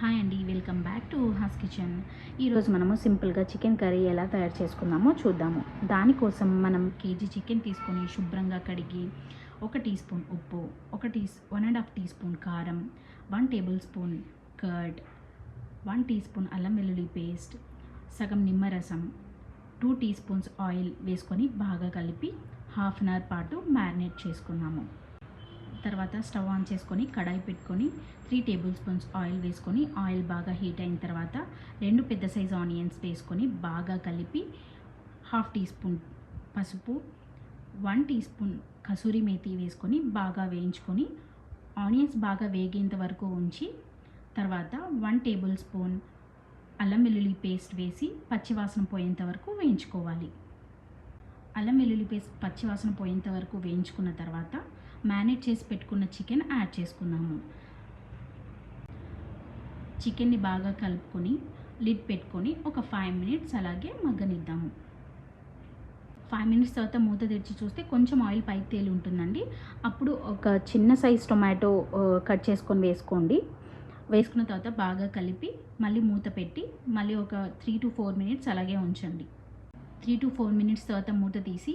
Hi అండి, welcome back to has kitchen. ఈరోజు మనము సింపుల్గా చికెన్ కర్రీ ఎలా తయారు చేసుకుందామో చూద్దాము. దానికోసం మనం కేజీ చికెన్ తీసుకొని శుభ్రంగా కడిగి 1 టీ స్పూన్ ఉప్పు, 1.5 టీ స్పూన్ కారం, 1 tablespoon curd, 1 teaspoon అల్లం వెల్లుల్లి పేస్ట్, సగం నిమ్మరసం, 2 టీ స్పూన్స్ ఆయిల్ వేసుకొని బాగా కలిపి హాఫ్ అన్ అవర్ పాటు మ్యారినేట్ చేసుకున్నాము. తర్వాత స్టవ్ ఆన్ చేసుకొని కడాయి పెట్టుకొని 3 టేబుల్ స్పూన్స్ ఆయిల్ వేసుకొని ఆయిల్ బాగా హీట్ అయిన తర్వాత 2 పెద్ద సైజు ఆనియన్స్ వేసుకొని బాగా కలిపి హాఫ్ టీ స్పూన్ పసుపు, 1 టీ స్పూన్ కసూరి మేతి వేసుకొని బాగా వేయించుకొని ఆనియన్స్ బాగా వేగేంత వరకు ఉంచి తర్వాత 1 టేబుల్ స్పూన్ అల్లం వెల్లుల్లి పేస్ట్ వేసి పచ్చివాసన పోయేంత వరకు వేయించుకోవాలి. అల్లం వెల్లుల్లి పేస్ట్ పచ్చివాసన పోయేంత వరకు వేయించుకున్న తర్వాత మ్యారినేట్ చేసి పెట్టుకున్న చికెన్ యాడ్ చేసుకుందాము. చికెన్ని బాగా కలుపుకొని లిడ్ పెట్టుకొని ఒక 5 మినిట్స్ అలాగే మగ్గనిద్దాము. 5 మినిట్స్ తర్వాత మూత తెరిచి చూస్తే కొంచెం ఆయిల్ పైకి తేలి ఉంటుందండి. అప్పుడు ఒక చిన్న సైజ్ టొమాటో కట్ చేసుకొని వేసుకోండి. వేసుకున్న తర్వాత బాగా కలిపి మళ్ళీ మూత పెట్టి మళ్ళీ ఒక 3 to 4 మినిట్స్ అలాగే ఉంచండి. 3 to 4 మినిట్స్ తర్వాత మూత తీసి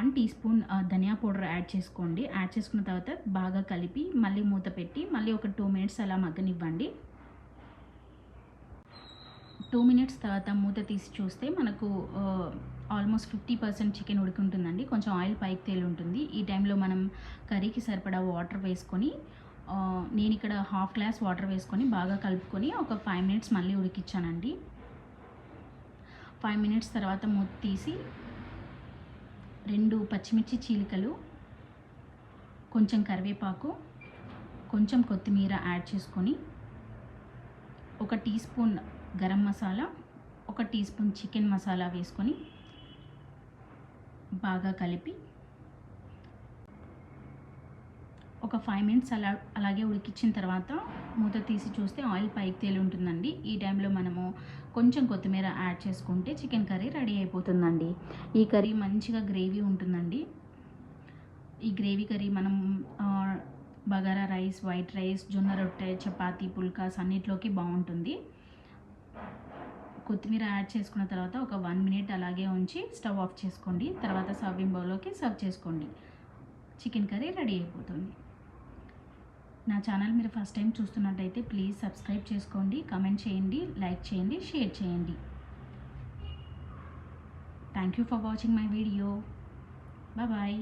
1 టీ స్పూన్ ధనియా పౌడర్ యాడ్ చేసుకోండి. యాడ్ చేసుకున్న తర్వాత బాగా కలిపి మళ్ళీ మూత పెట్టి మళ్ళీ ఒక 2 మినిట్స్ అలా మగ్గనివ్వండి. 2 మినిట్స్ తర్వాత మూత తీసి చూస్తే మనకు ఆల్మోస్ట్ 50% చికెన్ ఉడుకుంటుందండి. కొంచెం ఆయిల్ పైకి తేలి ఉంటుంది. ఈ టైంలో మనం కర్రీకి సరిపడా వాటర్ వేసుకొని నేను ఇక్కడ హాఫ్ గ్లాస్ వాటర్ వేసుకొని బాగా కలుపుకొని ఒక 5 మినిట్స్ మళ్ళీ ఉడికించానండి. 5 మినిట్స్ తర్వాత మూత తీసి 2 పచ్చిమిర్చి చీలికలు, కొంచెం కరివేపాకు, కొంచెం కొత్తిమీర యాడ్ చేసుకొని 1 teaspoon garam masala, 1 teaspoon chicken masala వేసుకొని బాగా కలిపి ఒక 5 మినిట్స్ అలాగే ఉడికించిన తర్వాత మూత తీసి చూస్తే ఆయిల్ పైకి తేలి ఉంటుందండి. ఈ టైంలో మనము కొంచెం కొత్తిమీర యాడ్ చేసుకుంటే చికెన్ కర్రీ రెడీ అయిపోతుందండి. ఈ కర్రీ మంచిగా గ్రేవీ ఉంటుందండి. ఈ గ్రేవీ కర్రీ మనం బగారా రైస్, వైట్ రైస్, జొన్న రొట్టె, చపాతీ, పుల్కాస్ అన్నిట్లోకి బాగుంటుంది. కొత్తిమీర యాడ్ చేసుకున్న తర్వాత ఒక 1 మినిట్ అలాగే ఉంచి స్టవ్ ఆఫ్ చేసుకోండి. తర్వాత సర్వింగ్ బౌల్లోకి సర్వ్ చేసుకోండి. చికెన్ కర్రీ రెడీ అయిపోతుంది. నా ఛానల్ మీరు ఫస్ట్ టైం చూస్తున్నట్టయితే ప్లీజ్ సబ్స్క్రైబ్ చేసుకోండి, కామెంట్ చేయండి, లైక్ చేయండి, షేర్ చేయండి. Thank you for watching my video. Bye.